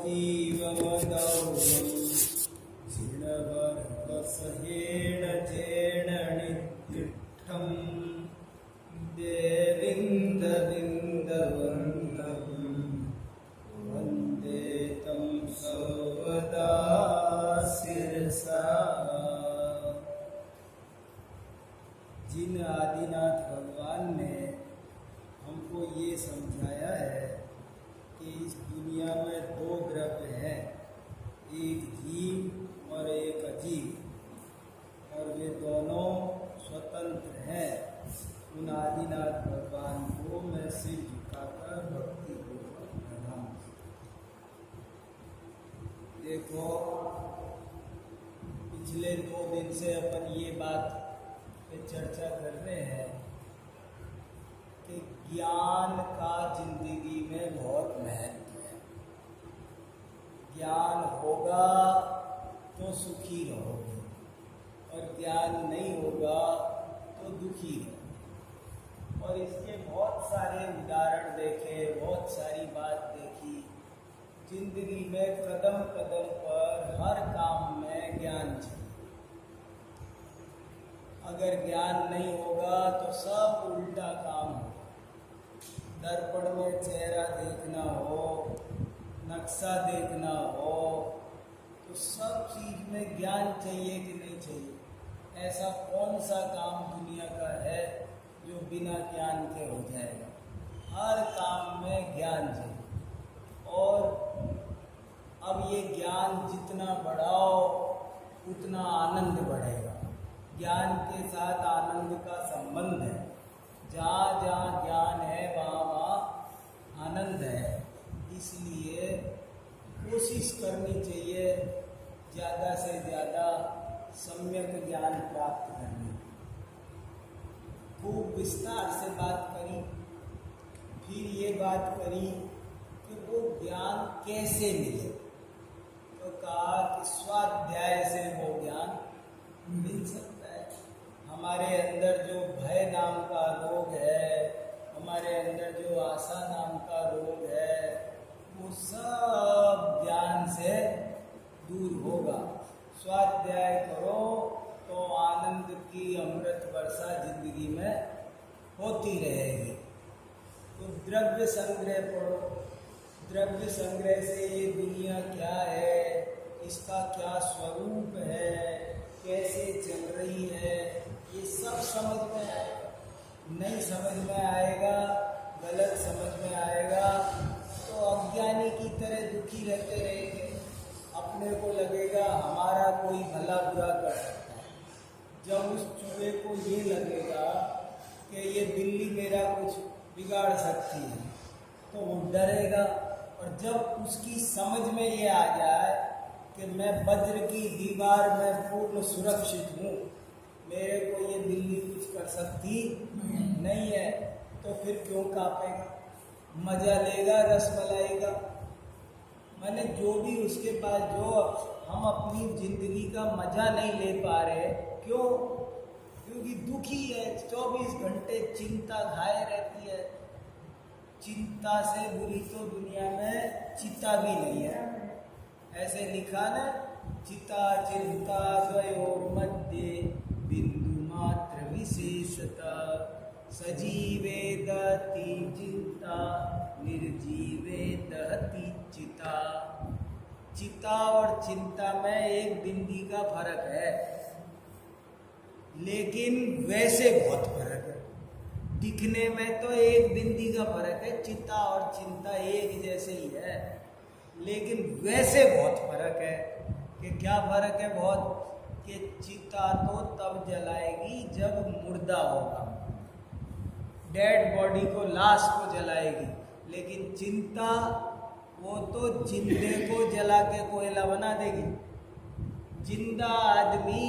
जीवमदौर्यं जिणवरवसहेण जेण नित्यर्थं देविन्दविन्दवन्दं वन्दे तं सर्वदा शिरसा। जिन आदिनाथ भगवान ने हमको ये समझाया है कि इस दुनिया में दो द्रव्य हैं, एक जीव और एक अजीव, और वे दोनों स्वतंत्र हैं। उन आदिनाथ भगवान को मैं सिर झुकाकर भक्ति पूर्वक प्रणाम। देखो, पिछले 2 दिन से अपन ये बात पे चर्चा कर रहे हैं कि ज्ञान का जिंदगी में बहुत महत्व है। ज्ञान होगा तो सुखी रहोगे, और ज्ञान नहीं होगा तो दुखी रहोगे। और इसके बहुत सारे उदाहरण देखे, बहुत सारी बात देखी। जिंदगी में कदम कदम पर हर काम में ज्ञान चाहिए। अगर ज्ञान नहीं होगा तो सब उल्टा काम होगा। दर्पण में चेहरा देखना हो, नक्शा देखना हो, तो सब चीज में ज्ञान चाहिए कि नहीं चाहिए? ऐसा कौन सा काम दुनिया का है जो बिना ज्ञान के हो जाएगा? हर काम में ज्ञान चाहिए। और अब ये ज्ञान जितना बढ़ाओ उतना आनंद बढ़ेगा। ज्ञान के साथ आनंद का संबंध है। जहाँ जहाँ ज्ञान है वहाँ वहाँ आनंद है। इसलिए कोशिश करनी चाहिए ज़्यादा से ज़्यादा सम्यक ज्ञान प्राप्त करने की। खूब विस्तार से बात करी, फिर ये बात करी कि वो ज्ञान कैसे मिले। तो कहा कि स्वाध्याय से वो ज्ञान मिल सकता है। हमारे अंदर जो भय नाम का रोग है, हमारे अंदर जो आशा नाम का रोग है, वो सब ज्ञान से दूर होगा। स्वाध्याय करो तो आनंद की अमृत वर्षा जिंदगी में होती रहेगी। तो द्रव्य संग्रह पढ़ो। द्रव्य संग्रह से ये दुनिया क्या है, इसका क्या स्वरूप है, कैसे चल रही है, ये सब समझ में आएगा। नहीं समझ में आएगा, गलत समझ में आएगा तो अज्ञानी की तरह दुखी रहते रहेंगे। अपने को लगेगा हमारा कोई भला बुरा कर सकता है। जब उस चूहे को ये लगेगा कि ये बिल्ली मेरा कुछ बिगाड़ सकती है तो वो डरेगा। और जब उसकी समझ में ये आ जाए कि मैं वज्र की दीवार में पूर्ण सुरक्षित हूँ, मेरे को ये बिल्ली कुछ कर सकती नहीं है, तो फिर क्यों कांपेगा? मजा लेगा रसमलाई का। मैंने जो भी उसके पास, जो हम अपनी जिंदगी का मजा नहीं ले पा रहे, क्यों? क्योंकि दुखी है। 24 घंटे चिंता खाए रहती है। चिंता से बुरी तो दुनिया में चिता भी नहीं है। ऐसे लिखा ना, चिता चिंता द्वयोर मध्ये बिंदु मात्र विशेषता, सजीवे दहति चिंता निर्जीवे दहति चिता। चिता और चिंता में एक बिंदी का फर्क है, लेकिन वैसे बहुत फर्क है। दिखने में तो एक बिंदी का फर्क है, चिता और चिंता एक जैसे ही है, लेकिन वैसे बहुत फर्क है। कि क्या फर्क है? बहुत। कि चिता तो तब जलाएगी जब मुर्दा होगा, डेड बॉडी को, लाश को जलाएगी, लेकिन चिंता वो तो जिंदे को जला के कोयला बना देगी। जिंदा आदमी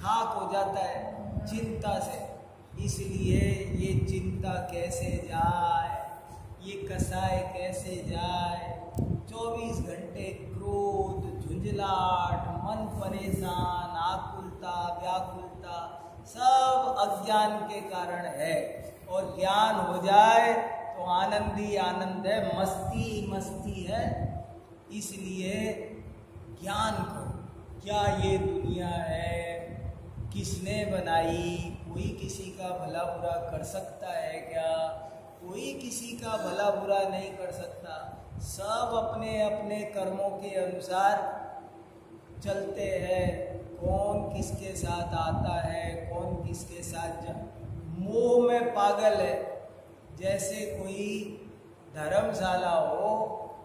खाक हो जाता है चिंता से। इसलिए ये चिंता कैसे जाए, ये कसाय कैसे जाए? 24 घंटे क्रोध, झुंझलाहट, मन परेशान, आकुलता, व्याकुलता, सब अज्ञान के कारण है। और ज्ञान हो जाए तो आनंद ही आनंद है, मस्ती मस्ती है। इसलिए ज्ञान करो। क्या ये दुनिया है किसने बनाई? कोई किसी का भला बुरा कर सकता है क्या? कोई किसी का भला बुरा नहीं कर सकता। सब अपने अपने कर्मों के अनुसार चलते हैं। कौन किसके साथ आता है, कौन किसके साथ मोह में पागल है। जैसे कोई धर्मशाला हो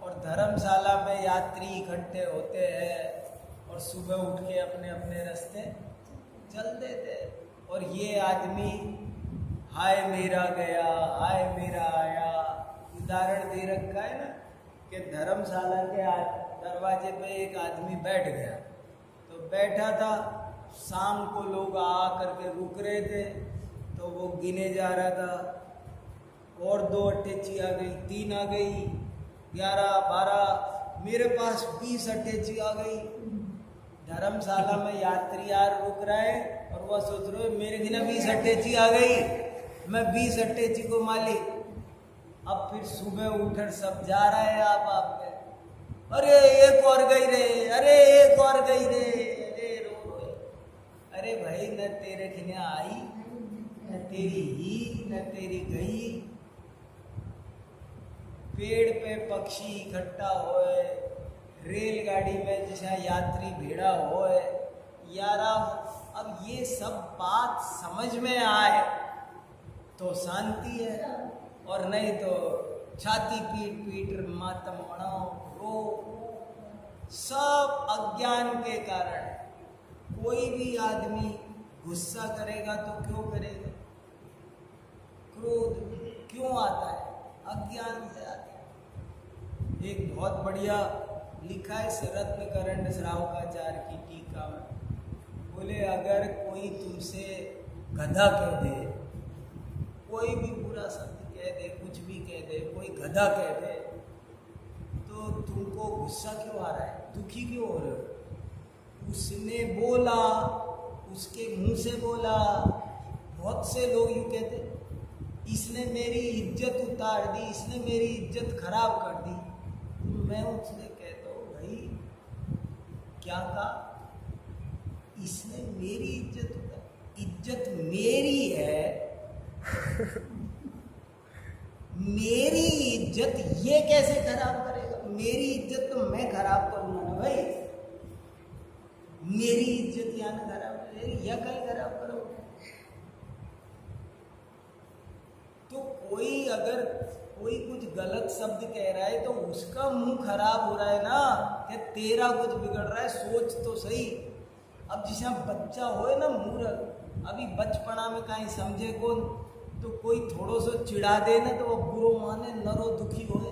और धर्मशाला में यात्री इकट्ठे होते हैं और सुबह उठ के अपने अपने रास्ते चल देते। और ये आदमी हाय मेरा गया, हाय मेरा आया। उदाहरण दे रखा है ना कि धर्मशाला के दरवाजे पे एक आदमी बैठ गया। तो बैठा था, शाम को लोग आ करके रुक रहे थे, तो वो गिने जा रहा था। और 2 अटैची आ गई, 3 आ गई, 11, 12, मेरे पास 20 अटैची आ गई। धर्मशाला में यात्री यार रुक रहा है और वह सोच रहे मेरे गिना 20 अटैची आ गई, मैं 20 अटैची को मालिक। अब फिर सुबह उठकर सब जा रहा है आप में, अरे एक और गई रे, अरे एक और गई रे, अरे रो। अरे भाई न तेरे खिने आई, न तेरी ही, न तेरी गई। पेड़ पे पक्षी इकट्ठा होए, रेलगाड़ी में जैसा यात्री भेड़ा होए, यारा अब ये सब बात समझ में आए तो शांति है, और नहीं तो छाती पीट पीट मातम मनाओ, रो। सब अज्ञान के कारण। कोई भी आदमी गुस्सा करेगा तो क्यों करेगा? क्रोध क्यों आता है? अज्ञान से आता है। एक बहुत बढ़िया लिखा है रत्नकरण श्रावकाचार्य की टीका में, बोले अगर कोई तुमसे गधा कह दे, कोई भी बुरा शब्द कह दे, कुछ भी कह दे, कोई गधा कह दे, तो तुमको गुस्सा क्यों आ रहा है, दुखी क्यों हो रहे हो? उसने बोला, उसके मुंह से बोला। बहुत से लोग यूँ कहते इसने मेरी इज्जत उतार दी, इसने मेरी इज्जत खराब कर दी। मैं उसने कहता हूँ भाई क्या कहा? इसने मेरी इज्जत उतार, इज्जत मेरी है। मेरी इज्जत ये कैसे खराब करेगा? मेरी इज्जत तो मैं खराब करूंगा ना भाई। मेरी इज्जत या ना खराब करेगी या कहीं खराब करोगे। तो कोई अगर कोई कुछ गलत शब्द कह रहा है तो उसका मुंह खराब हो रहा है ना, कि तेरा कुछ बिगड़ रहा है, सोच तो सही। अब जिसे बच्चा होए ना मूर्ख, अभी बचपना में कहीं समझे कौन, तो कोई थोड़ो सो चिढ़ा दे ना तो वो बुरो माने, नरो दुखी होए।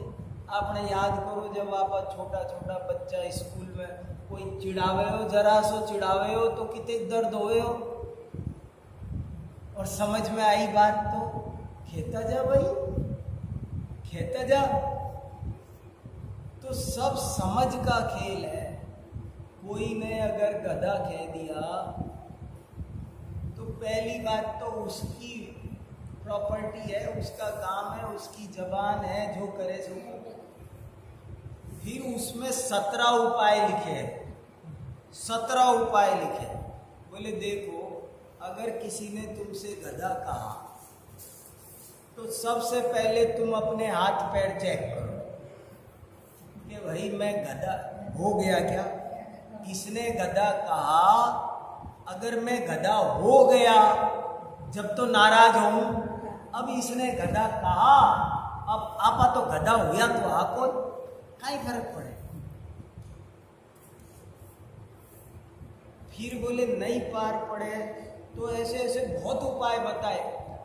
आपने याद करो जब आप छोटा छोटा बच्चा स्कूल में कोई चिढ़ावे हो, जरा सो चिढ़ावे हो तो कितने दर्द होए हो, और समझ में आई बात तो खेता जा भाई, खेता जा। तो सब समझ का खेल है। कोई ने अगर गधा कह दिया तो पहली बात तो उसकी प्रॉपर्टी है, उसका काम है, उसकी जबान है, जो करे सो। फिर उसमें 17 उपाय लिखे हैं, 17 उपाय लिखे। बोले देखो अगर किसी ने तुमसे गधा कहा तो सबसे पहले तुम अपने हाथ पैर चेक करो कि भाई मैं गधा हो गया क्या? इसने गधा कहा, अगर मैं गधा हो गया जब तो नाराज हूं, अब इसने गधा कहा, अब आपा तो गधा हुआ तो आको काई फर्क पड़े। फिर बोले नहीं पार पड़े तो ऐसे ऐसे बहुत उपाय बताए।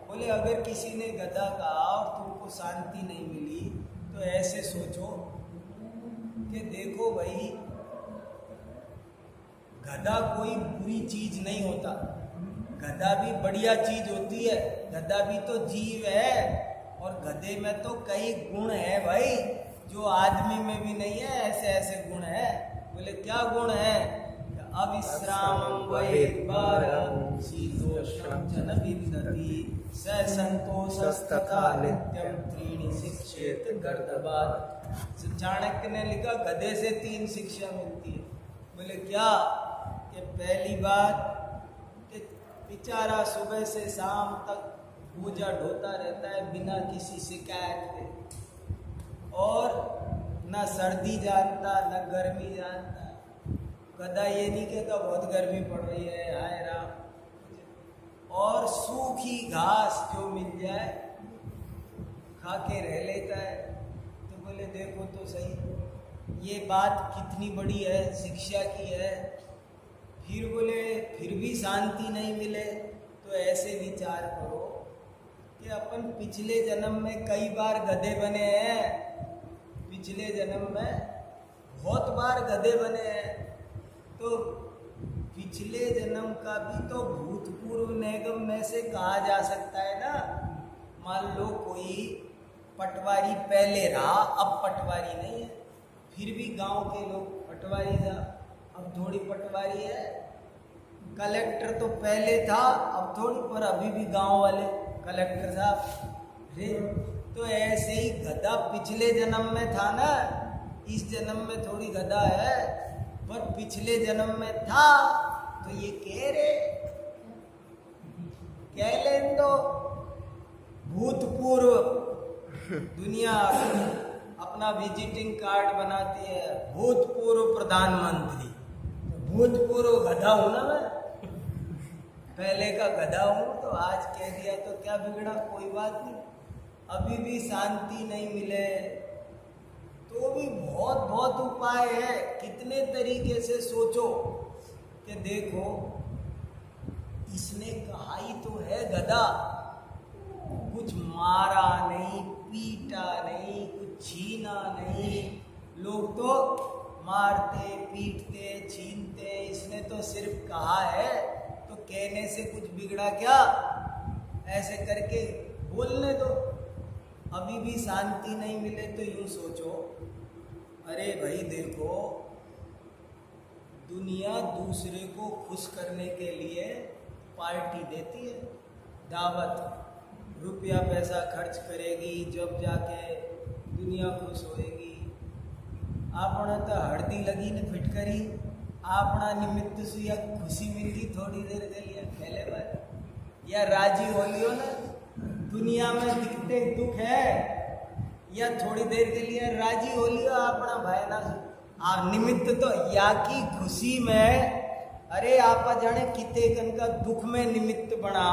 बोले अगर किसी ने गधा कहा और तुमको शांति नहीं मिली तो ऐसे सोचो कि देखो भाई गधा कोई बुरी चीज नहीं होता, गधा भी बढ़िया चीज होती है। गधा भी तो जीव है, और गधे में तो कई गुण है भाई जो आदमी में भी नहीं है, ऐसे ऐसे गुण है। बोले क्या गुण है? अविश्रामं वैर्बारं शीतोष्णं च न विन्दति स संतोषस्तथा नित्यं त्रीणि शिक्षेत गर्दभात् चाणक्य ने लिखा गधे से 3 शिक्षा मिलती है। बोले क्या? कि पहली बात कि बेचारा सुबह से शाम तक बोझा ढोता रहता है बिना किसी शिकायत के, और ना सर्दी जानता ना गर्मी जानता। गधा ये नहीं कहता बहुत गर्मी पड़ रही है, हाय राम। और सूखी घास जो मिल जाए खा के रह लेता है। तो बोले देखो तो सही ये बात कितनी बड़ी है, शिक्षा की है। फिर बोले फिर भी शांति नहीं मिले तो ऐसे विचार करो कि अपन पिछले जन्म में कई बार गधे बने हैं, पिछले जन्म में बहुत बार गधे बने हैं। तो पिछले जन्म का भी तो भूतपूर्व निगम में से कहा जा सकता है ना। मान लो कोई पटवारी पहले रहा, अब पटवारी नहीं है, फिर भी गांव के लोग पटवारी था, अब थोड़ी पटवारी है। कलेक्टर तो पहले था, अब थोड़ी, पर अभी भी गांव वाले कलेक्टर साहब रे। तो ऐसे ही गधा पिछले जन्म में था ना, इस जन्म में थोड़ी गधा है, पर पिछले जन्म में था। तो ये कह लें तो भूतपूर्व दुनिया अपना विजिटिंग कार्ड बनाती है, भूतपूर्व प्रधानमंत्री। भूतपूर्व गधा हूं ना मैं, पहले का गधा हूं, तो आज कह दिया तो क्या बिगड़ा, कोई बात नहीं। अभी भी शांति नहीं मिले तो भी बहुत बहुत उपाय है। कितने तरीके से सोचो कि देखो इसने कहा ही तो है गधा, कुछ मारा नहीं, पीटा नहीं, कुछ छीना नहीं। लोग तो मारते पीटते छीनते, इसने तो सिर्फ कहा है, तो कहने से कुछ बिगड़ा क्या? ऐसे करके बोलने दो। अभी भी शांति नहीं मिले तो यूं सोचो, अरे भाई देखो दुनिया दूसरे को खुश करने के लिए पार्टी देती है, दावत, रुपया पैसा खर्च करेगी, जब जाके दुनिया खुश होएगी। आपने तो हल्दी लगी ने फिटकरी, आपना निमित्त से या खुशी मिलगी थोड़ी देर के लिए पहले बार, या राजी हो लियो ना। दुनिया में दिखते दुख है, या थोड़ी देर के लिए राजी हो लियो अपना भाई ना। आप निमित्त तो या की खुशी में, अरे आपा जाने किते कन का दुख में निमित्त बना,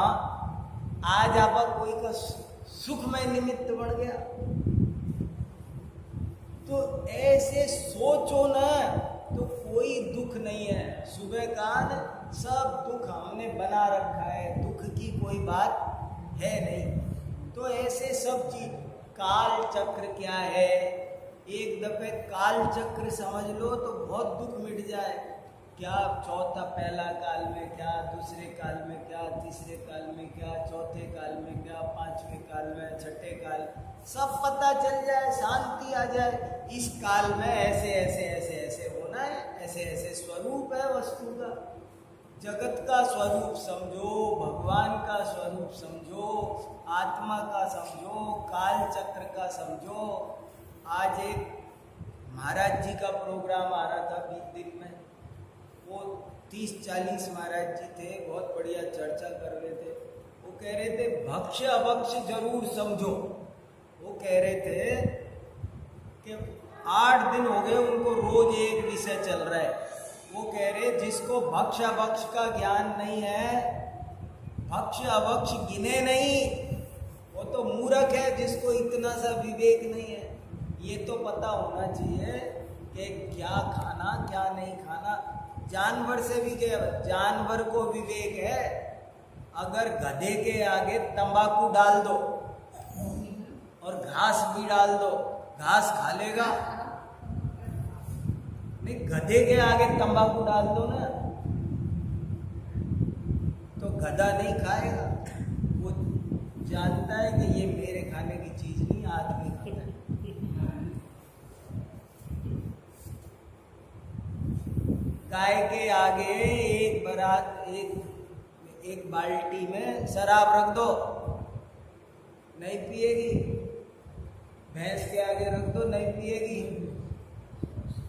आज आपा कोई का सुख में निमित्त बन गया। तो ऐसे सोचो ना तो कोई दुख नहीं है। सुबह का सब दुख हमने बना रखा है, दुख की कोई बात है नहीं। तो ऐसे सब चीज, काल चक्र क्या है, एक दफे काल चक्र समझ लो तो बहुत दुख मिट जाए। क्या चौथा, पहला काल में क्या, दूसरे काल में क्या, तीसरे काल में क्या, चौथे काल में क्या, पांचवें काल में, छठे काल, सब पता चल जाए, शांति आ जाए। इस काल में ऐसे ऐसे ऐसे ऐसे होना है, ऐसे ऐसे स्वरूप है वस्तु का। जगत का स्वरूप समझो, भगवान का स्वरूप समझो, आत्मा का समझो, काल चक्र का समझो। आज एक महाराज जी का प्रोग्राम आ रहा था 20 दिन में, वो 30-40 महाराज जी थे, बहुत बढ़िया चर्चा कर रहे थे। वो कह रहे थे भक्ष अभक्ष जरूर समझो। वो कह रहे थे कि 8 दिन हो गए उनको रोज एक विषय चल रहा है। वो कह रहे जिसको भक्ष अभक्ष का ज्ञान नहीं है, भक्ष अभक्ष गिने नहीं, वो तो मूर्ख है जिसको इतना सा विवेक नहीं है। ये तो पता होना चाहिए कि क्या खाना क्या नहीं खाना। जानवर से भी क्या, जानवर को विवेक है। अगर गधे के आगे तंबाकू डाल दो और घास भी डाल दो, घास खा लेगा? नहीं, गधे के आगे तंबाकू डाल दो ना तो गधा नहीं खाएगा। वो जानता है कि ये मेरे खाने की चीज नहीं, आदमी खाता है। गाय के आगे एक बाल्टी में शराब रख दो, नहीं पिएगी। भैंस के आगे रख दो नहीं पिएगी।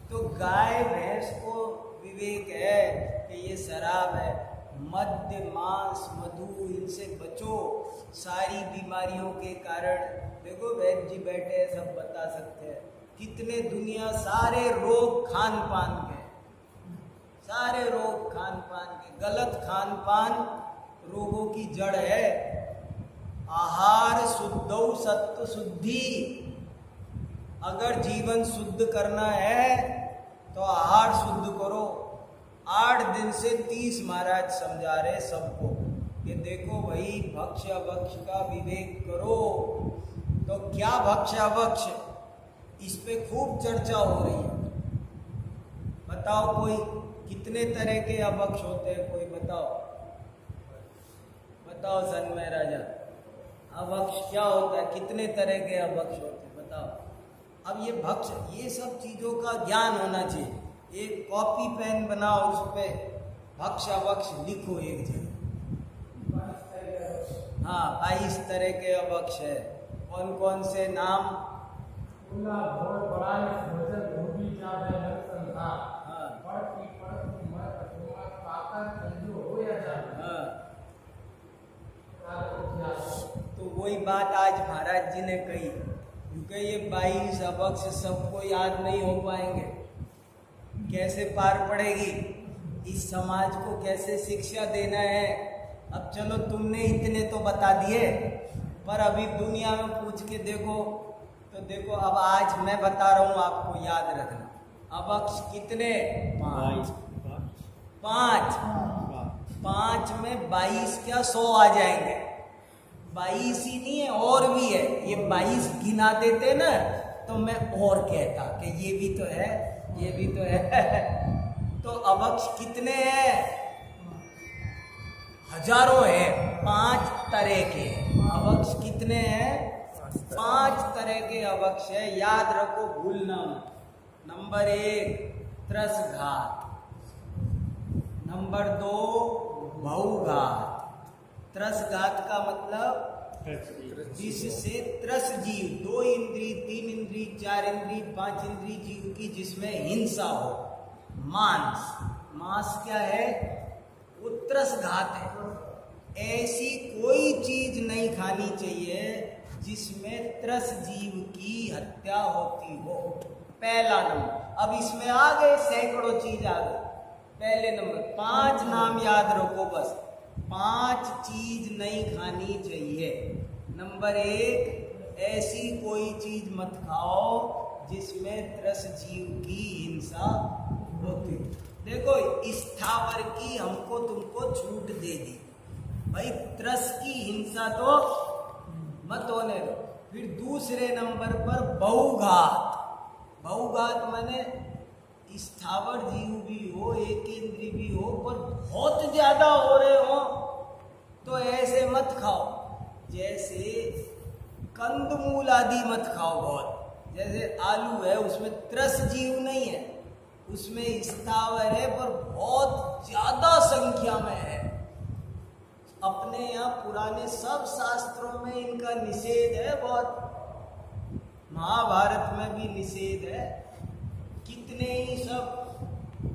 तो गाय भैंस को विवेक है कि ये शराब है, मद्य मांस मधु इनसे बचो। सारी बीमारियों के कारण देखो वैद्य जी बैठे हैं, सब बता सकते हैं कितने दुनिया सारे रोग खान पान के, सारे रोग खान पान के। गलत खान पान रोगों की जड़ है। आहार शुद्धौ सत्व शुद्धि। अगर जीवन शुद्ध करना है तो आहार शुद्ध करो। 8 दिन से 30 महाराज समझा रहे सबको कि देखो भाई भक्ष अभक्ष का विवेक करो। तो क्या भक्ष अभक्ष, इस पे खूब चर्चा हो रही है। बताओ कोई कितने तरह के अभक्ष होते हैं, कोई बताओ, बताओ सन्मय राजा, अभक्ष क्या होता है, कितने तरह के अभक्ष होते हैं बताओ। अब ये भक्ष, ये सब चीजों का ज्ञान होना चाहिए। एक कॉपी पेन बनाओ, उस पे भक्ष अभक्ष लिखो एक जगह। हाँ 22 तरह के अभक्ष है। कौन कौन से नाम? तो वही बात आज महाराज जी ने कही, क्योंकि ये 22 अभक्ष सबको याद नहीं हो पाएंगे। कैसे पार पड़ेगी, इस समाज को कैसे शिक्षा देना है। अब चलो तुमने इतने तो बता दिए, पर अभी दुनिया में पूछ के देखो तो देखो, अब आज मैं बता रहा हूँ आपको याद रखना। अभक्ष कितने? 5 में 22 क्या 100 आ जाएंगे। 22 ही नहीं है और भी है। ये 22 गिना देते ना तो मैं और कहता कि ये भी तो है, ये भी तो है। तो अभक्ष कितने हैं? हजारों है। 5 तरह के अभक्ष कितने हैं? 5 तरह के अभक्ष है, याद रखो, भूलना मत। Number 1 त्रसघात, number 2 बहुघात। त्रसघात का मतलब जिससे त्रस जीव, 2 इंद्री 3 इंद्री 4 इंद्री 5 इंद्री जीव की जिसमें हिंसा हो। मांस, मांस क्या है? वो त्रसघात है। ऐसी कोई चीज नहीं खानी चाहिए जिसमें त्रस जीव की हत्या होती हो। पहला नंबर। अब इसमें आ गए सैकड़ों चीज आ गए। पहले नंबर 5 नाम याद रखो बस। 5 चीज नहीं खानी चाहिए। नंबर 1, ऐसी कोई चीज मत खाओ जिसमें त्रस जीव की हिंसा होती। देखो स्थावर की हमको तुमको छूट दे दी भाई, त्रस की हिंसा तो मत होने दो। फिर दूसरे नंबर पर बहुघात। बहुघात माने स्थावर जीव भी हो, एक इंद्री भी हो, पर बहुत ज्यादा हो रहे हो तो ऐसे मत खाओ। जैसे कंदमूल आदि मत खाओ बहुत। जैसे आलू है, उसमें त्रस जीव नहीं है, उसमें स्थावर है पर बहुत ज्यादा संख्या में है। अपने यहाँ पुराने सब शास्त्रों में इनका निषेध है बहुत। महाभारत में भी निषेध है। कितने ही सब,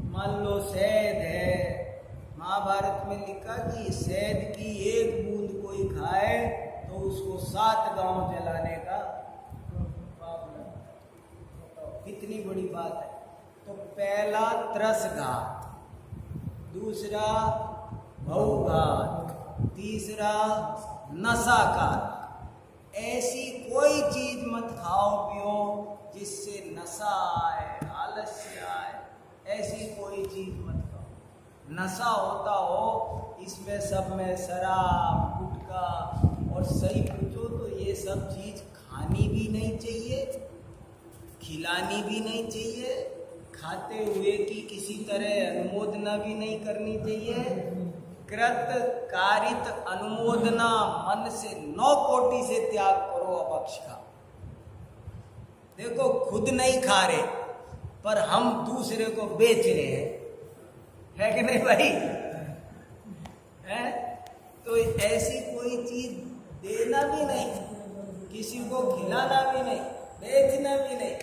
मान लो शहद है, महाभारत में लिखा कि शहद की 1 बूंद कोई खाए तो उसको 7 गांव जलाने का पाप लगता। कितनी बड़ी बात है। तो पहला त्रसघात, दूसरा बहुघात, तीसरा नशाकार। ऐसी कोई चीज मत खाओ पियो जिससे नशा आए, आलस्य आए। ऐसी कोई चीज मत खाओ। नशा होता हो इसमें सब में शराब, गुटखा, और सही पूछो तो ये सब चीज खानी भी नहीं चाहिए, खिलानी भी नहीं चाहिए, खाते हुए की किसी तरह अनुमोदना भी नहीं करनी चाहिए। कृत कारित अनुमोदना मन से 9 कोटि से त्याग करो अभक्ष का। देखो खुद नहीं खा रहे पर हम दूसरे को बेच रहे हैं, है कि नहीं भाई? है तो ऐसी कोई चीज देना भी नहीं, किसी को खिलाना भी नहीं। बेचना भी नहीं।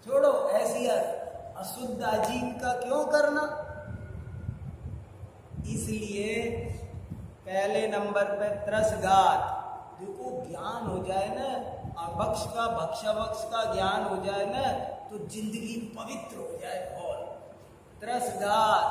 छोड़ो, ऐसी अशुद्ध अजीब का क्यों करना। इसलिए पहले नंबर पे त्रसघात। देखो, ज्ञान हो जाए ना, अभक्ष का भक्षावक्ष का ज्ञान हो जाए ना, तो जिंदगी पवित्र हो जाए। और त्रसघात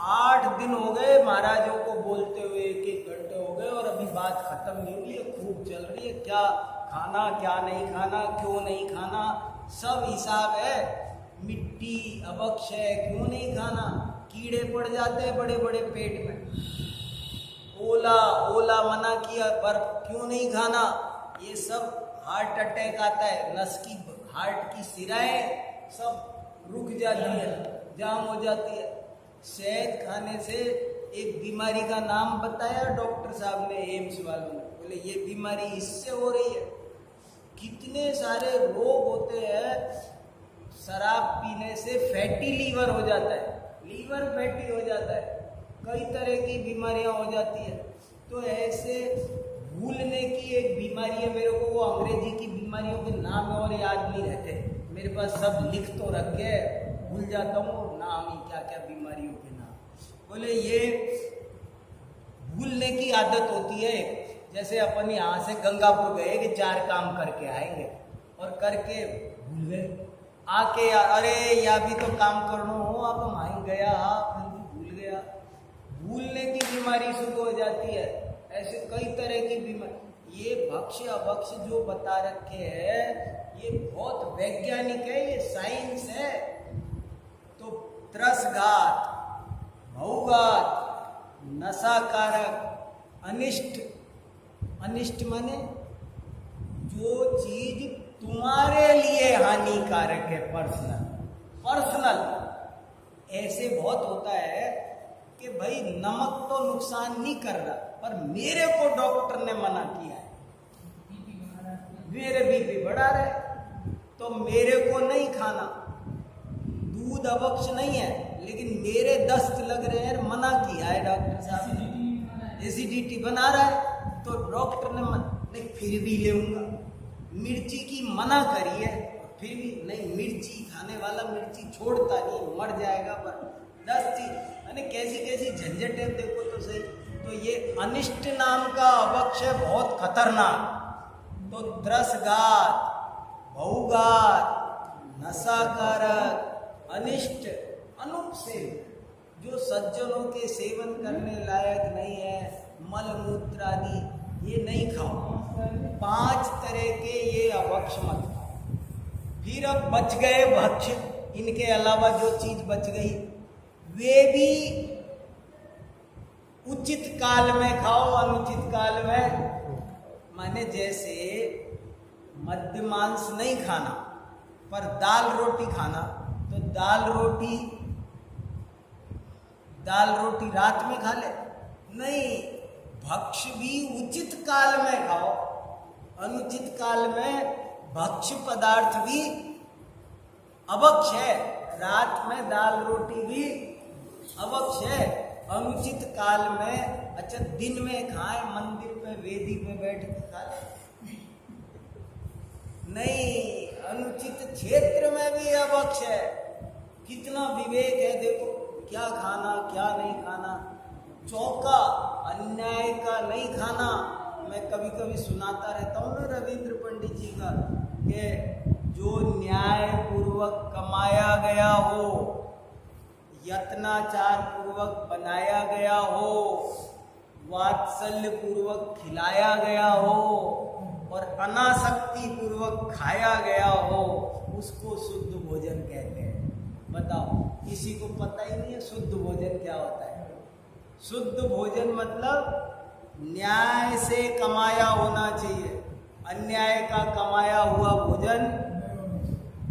8 दिन हो गए महाराजों को बोलते हुए, 1-1 घंटे हो गए और अभी बात खत्म नहीं हुई है, खूब चल रही है। क्या खाना, क्या नहीं खाना, क्यों नहीं खाना, सब हिसाब है। मिट्टी अभक्ष है, क्यों नहीं खाना। कीड़े पड़ जाते हैं बड़े बड़े पेट में। ओला मना किया, पर क्यों नहीं खाना। ये सब हार्ट अटैक आता है, नस की, हार्ट की सिराएं सब रुक जाती है, जाम हो जाती है। शहद खाने से एक बीमारी का नाम बताया डॉक्टर साहब ने, एम्स वालों ने, बोले ये बीमारी इससे हो रही है। कितने सारे रोग होते हैं। शराब पीने से फैटी लीवर हो जाता है, लीवर फैटी हो जाता है, कई तरह की बीमारियां हो जाती है। तो ऐसे भूलने की एक बीमारी है। मेरे को वो अंग्रेजी की बीमारियों के नाम और याद नहीं रहते, मेरे पास सब लिख तो रखे, भूल जाता हूँ नाम ही, क्या क्या बीमारियों के नाम। बोले ये भूलने की आदत होती है। जैसे अपन यहाँ से गंगापुर गए कि 4 काम करके आएंगे, और करके भूल गए। आके अरे या भी तो काम करना हो, अब वहीं गया, फिर भी भूल गया। भूलने की बीमारी शुरू हो जाती है। ऐसे कई तरह की बीमारी। ये भक्ष्य अभक्ष्य जो बता रखे हैं, ये बहुत वैज्ञानिक है, ये साइंस है। तो त्रसघात, भौघात, नशाकारक, अनिष्ट। अनिष्ट माने जो चीज तुम्हारे लिए हानिकारक है, पर्सनल। ऐसे बहुत होता है कि भाई नमक तो नुकसान नहीं कर रहा, पर मेरे को डॉक्टर ने मना किया है, मेरे बीपी बढ़ा रहे, तो मेरे को नहीं खाना। दूध अभक्ष नहीं है, लेकिन मेरे दस्त लग रहे हैं, मना किया है डॉक्टर साहब ने, एसिडिटी बना रहा है, तो डॉक्टर ने नहीं, फिर भी लेऊंगा। मिर्ची की मना करी है, फिर भी नहीं, मिर्ची खाने वाला मिर्ची छोड़ता नहीं, मर जाएगा। पर 10 चीज, यानी कैसी कैसी झंझट है, देखो तो सही। तो ये अनिष्ट नाम का अभक्ष है, बहुत खतरनाक। तो त्रसघात, भौघात, नशाकारक, अनिष्ट, अनुपसेव्य, जो सज्जनों के सेवन करने लायक नहीं है, मलमूत्र आदि, ये नहीं खाओ। 5 तरह के ये अभक्ष मत खाओ। फिर अब बच गए भक्ष्य, इनके अलावा जो चीज बच गई, वे भी उचित काल में खाओ, अनुचित काल में। माने जैसे मध्य मांस नहीं खाना, पर दाल रोटी खाना, तो दाल रोटी रात में खा ले, नहीं, भक्ष्य भी उचित काल में खाओ। अनुचित काल में भक्ष्य पदार्थ भी अभक्ष है। रात में दाल रोटी भी अभक्ष है। अनुचित काल में, अच्छा दिन में खाए, मंदिर पे वेदी पे बैठ के खा ले, नहीं, अनुचित क्षेत्र में भी अभक्ष है। कितना विवेक है, देखो क्या खाना क्या नहीं खाना। चौका, अन्याय का नहीं खाना। मैं कभी कभी सुनाता रहता हूँ ना रविंद्र पंडित जी का, कि जो न्याय पूर्वक कमाया गया हो, यत्नाचार पूर्वक बनाया गया हो, वात्सल्य पूर्वक खिलाया गया हो और अनासक्ति पूर्वक खाया गया हो, उसको शुद्ध भोजन कहते हैं। बताओ, किसी को पता ही नहीं है शुद्ध भोजन क्या होता है। शुद्ध भोजन मतलब न्याय से कमाया होना चाहिए। अन्याय का कमाया हुआ भोजन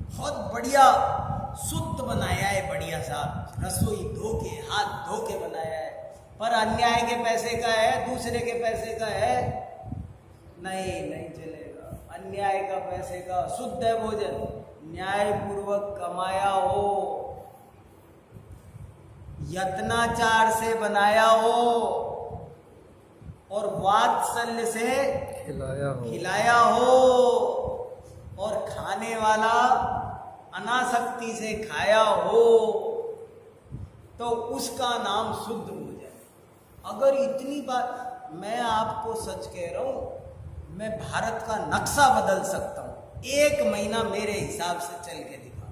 बहुत बढ़िया शुद्ध बनाया है, बढ़िया सा रसोई धो के, हाथ धो के बनाया है। पर अन्याय के पैसे का है, दूसरे के पैसे का है, नहीं चलेगा। अन्याय का पैसे का शुद्ध है भोजन, न्याय पूर्वक कमाया हो, यत्नाचार से बनाया हो और वात्सल्य से खिलाया हो खाने वाला अनासक्ति से खाया हो तो उसका नाम शुद्ध भोजन। अगर इतनी बात मैं आपको सच कह रहा हूं, मैं भारत का नक्शा बदल सकता हूं। 1 महीना मेरे हिसाब से चल के दिखा,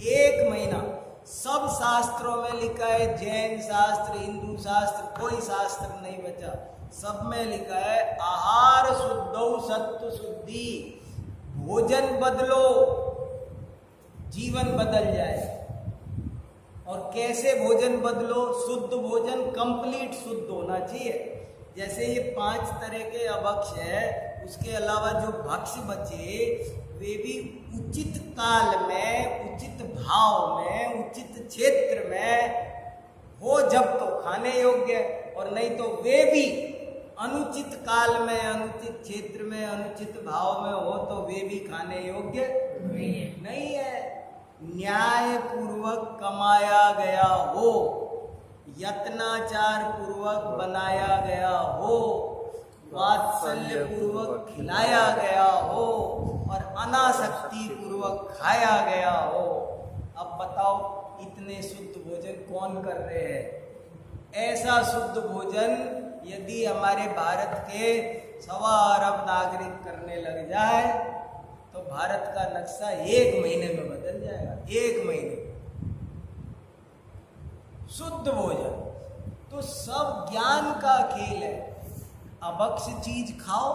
1 महीना। सब शास्त्रों में लिखा है, जैन शास्त्र, हिंदू शास्त्र, कोई शास्त्र नहीं बचा, सब में लिखा है आहार शुद्धौ सत्व शुद्धि। भोजन बदलो, जीवन बदल जाए। और कैसे भोजन बदलो? शुद्ध भोजन, कंप्लीट शुद्ध होना चाहिए। जैसे ये 5 तरह के अभक्ष है, उसके अलावा जो भक्ष बचे वे भी उचित काल में, उचित भाव में, उचित क्षेत्र में हो जब तो खाने योग्य, और नहीं तो वे भी अनुचित काल में, अनुचित क्षेत्र में, अनुचित भाव में हो तो वे भी खाने योग्य नहीं है। न्याय पूर्वक कमाया गया हो, यत्नाचार पूर्वक बनाया गया हो, वात्सल्य पूर्वक खिलाया गया हो और अनासक्ति पूर्वक खाया गया हो। अब बताओ इतने शुद्ध भोजन कौन कर रहे हैं? ऐसा शुद्ध भोजन यदि हमारे भारत के 1.25 अरब नागरिक करने लग जाए तो भारत का नक्शा 1 महीने में बदल जाएगा। 1 महीने शुद्ध भोजन। तो सब ज्ञान का खेल है। अभक्ष चीज खाओ,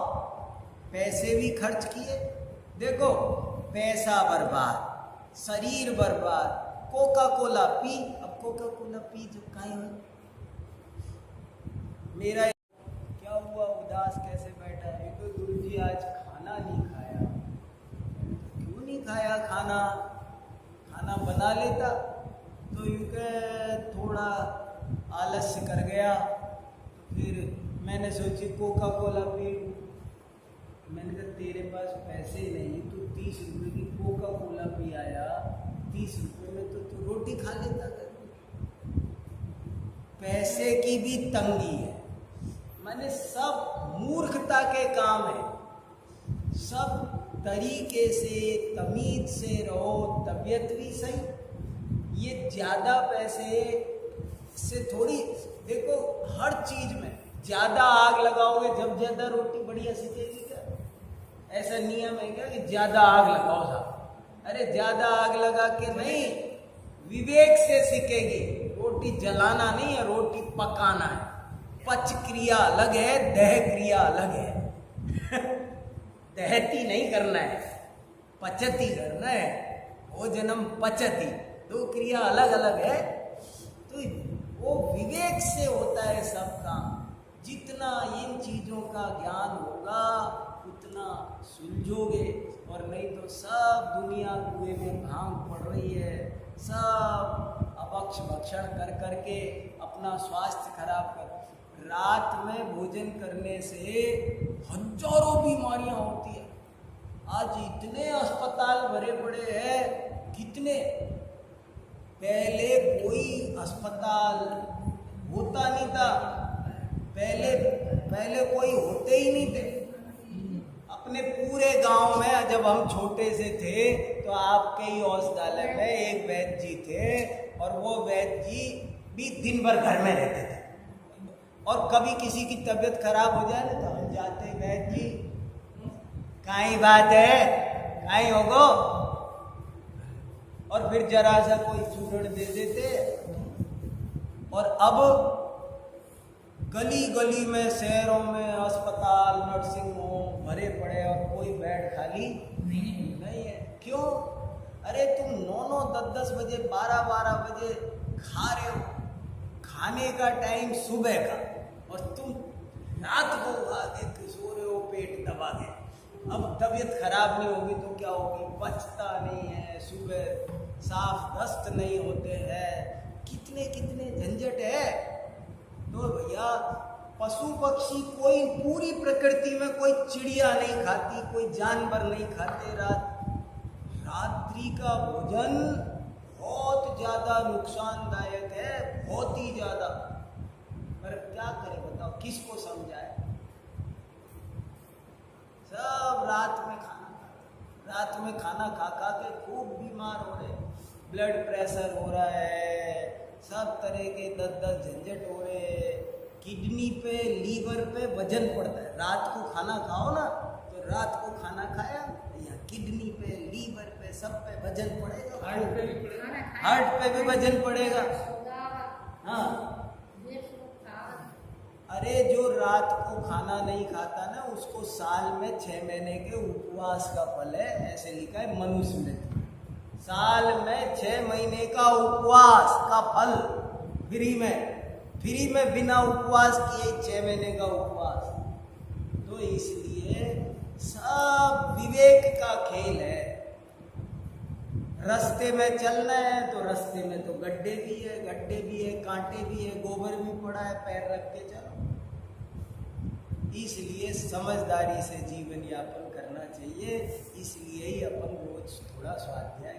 पैसे भी खर्च किए, देखो पैसा बर्बाद, शरीर बर्बाद। कोका कोला पी, अब कोका कोला पी जब काहे हो। मेरा क्या हुआ, उदास कैसे बैठा है? तो गुरुजी आज खाना नहीं खाया। क्यों नहीं खाया खाना? खाना बना लेता तो यूँ के थोड़ा आलस्य कर गया, फिर मैंने सोची कोका कोला पी। मैंने कहा तेरे पास पैसे नहीं, तू 30 रुपये की कोका कोला पी आया, 30 रुपये में तो तू रोटी खा लेता। पैसे की भी तंगी है। मैंने सब मूर्खता के काम है। सब तरीके से, तमीज से रहो, तबीयत भी सही। ये ज़्यादा पैसे से थोड़ी, देखो हर चीज में ज़्यादा आग लगाओगे, जब ज़्यादा रोटी बढ़िया सीखेगी क्या? ऐसा नियम है क्या कि ज़्यादा आग लगाओ साहब? अरे ज़्यादा आग लगा के नहीं, विवेक से सीखेगी। रोटी जलाना नहीं है, रोटी पकाना है। पच क्रिया अलग है, दह क्रिया अलग है। दहती नहीं करना है, पचती करना है। भोजनम पचती, 2 क्रिया अलग अलग है। तो वो विवेक से होता है सब काम। जितना इन चीज़ों का ज्ञान होगा उतना सुलझोगे, और नहीं तो सब दुनिया कुएं में भांग पड़ रही है। सब अभक्ष भक्षण कर करके अपना स्वास्थ्य खराब कर। रात में भोजन करने से हजारों बीमारियां होती है। आज इतने अस्पताल भरे पड़े हैं, कितने। पहले कोई अस्पताल होता नहीं था, पहले कोई होते ही नहीं थे। अपने पूरे गांव में जब हम छोटे से थे तो आपके ही औषधालय में एक वैद्य जी थे, और वो वैद्य जी भी दिन भर घर में रहते थे। और कभी किसी की तबीयत खराब हो जाए ना तो हम जाते, वैद्य जी काई बात है, काई होगो, और फिर जरा सा कोई चूर्ण दे देते। और अब गली गली में, शहरों में अस्पताल, नर्सिंग होम भरे पड़े और कोई बेड खाली नहीं है। क्यों? अरे तुम 9-9, 10-10 बजे, 12-12 बजे खा रहे हो। खाने का टाइम सुबह का, और तुम रात को आगे सो रहे हो पेट दबा के। अब तबीयत खराब नहीं होगी तो क्या होगी? पचता नहीं है, सुबह साफ दस्त नहीं होते हैं, कितने कितने झंझट है। तो भैया पशु पक्षी, कोई पूरी प्रकृति में कोई चिड़िया नहीं खाती, कोई जानवर नहीं खाते। रात्रि का भोजन बहुत ज्यादा नुकसानदायक है, बहुत ही ज्यादा। पर क्या करें बताओ, किसको समझाए? सब रात में खाना खाते, रात में खाना खा खा के खूब बीमार हो रहे, ब्लड प्रेशर हो रहा है, सब तरह के 10 झंझट हो रहे, किडनी पे लीवर पे वजन पड़ता है। रात को खाना खाओ ना, तो रात को खाना खाया या किडनी पे लीवर पे सब पे वजन पड़ेगा, हार्ट पे भी वजन पड़ेगा। हाँ, अरे जो रात को खाना नहीं खाता ना, उसको साल में 6 महीने के उपवास का फल है, ऐसे लिखा है मनुस्मृति। साल में 6 महीने का उपवास का फल फ्री में बिना उपवास किए 6 महीने का उपवास। तो इसलिए सब विवेक का खेल है। रास्ते में चलना है तो रास्ते में तो गड्ढे भी है, कांटे भी है, गोबर भी पड़ा है, पैर रख के चलो। इसलिए समझदारी से जीवन यापन करना चाहिए। इसलिए ही अपन रोज थोड़ा स्वाध्याय